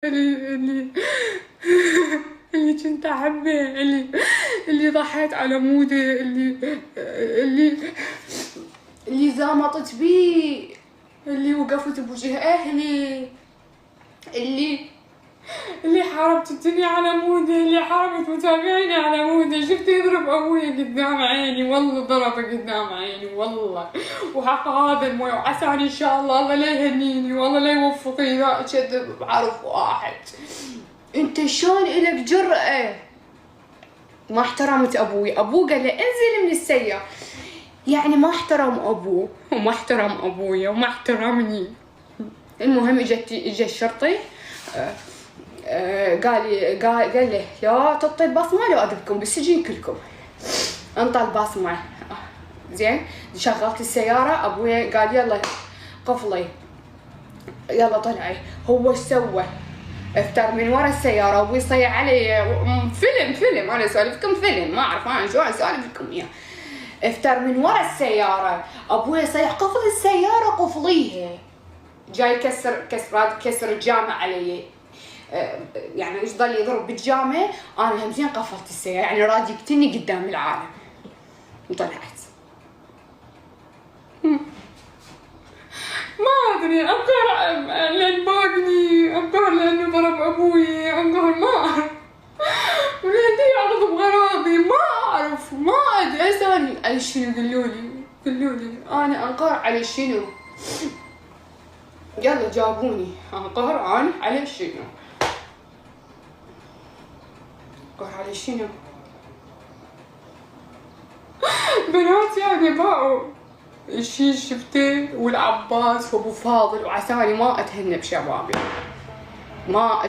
اللي اللي كنت احبه، اللي ضحيت على موده، اللي زامطت بيه، اللي وقفت بوجه اهلي، اللي حاربت الدنيا على موده، اللي حاربت متابعيني على موده. شفت يضرب ابويا قدام عيني، والله ضربه قدام عيني والله. وحق هذا المويه، وعساني ان شاء الله لا يهنيني والله لا يوفقني اذا اكذب بعرف واحد. انت شلون الك جرأة؟ ما احترمت ابوي. ابوه قال له انزل من السيارة، يعني ما احترم ابوه وما احترم ابويا وما احترمني. المهم اجى الشرطي، قال له يا تعطي البصمه لو اذبكم بالسجن كلكم. انطى البصمه. زين شغلت السياره، ابويا قال يلا قفلي يلا طلعي. هو ايش سوى؟ افتر من ورا السياره وابوي صيح علي. فيلم انا اسولفكم فيلم، ما اعرف انا شو اسولفكم اياه. افتر من ورا السياره، ابوي صيح قفل السياره قفليها. جاي كسر الجامع علي. يعني ايش ضل يضرب بالجامع، انا همزين قفلت السياره، يعني راد يقتلني قدام العالم. وطلعت. ما ادري، انقهر لان باقني، انقهر لانه ضرب ابوي، انقهر ما اعرف، ولهدي اغضب غراضي ما ادري اسالني على شنو. قولولي انا انقهر على شنو؟ يلا جاوبوني، انقهر انا على شنو؟ انقهر على شنو؟ بنات يعني باعوا الشي شفته والعباس وابو فاضل، وعساني ما اتهنى بشبابي، ما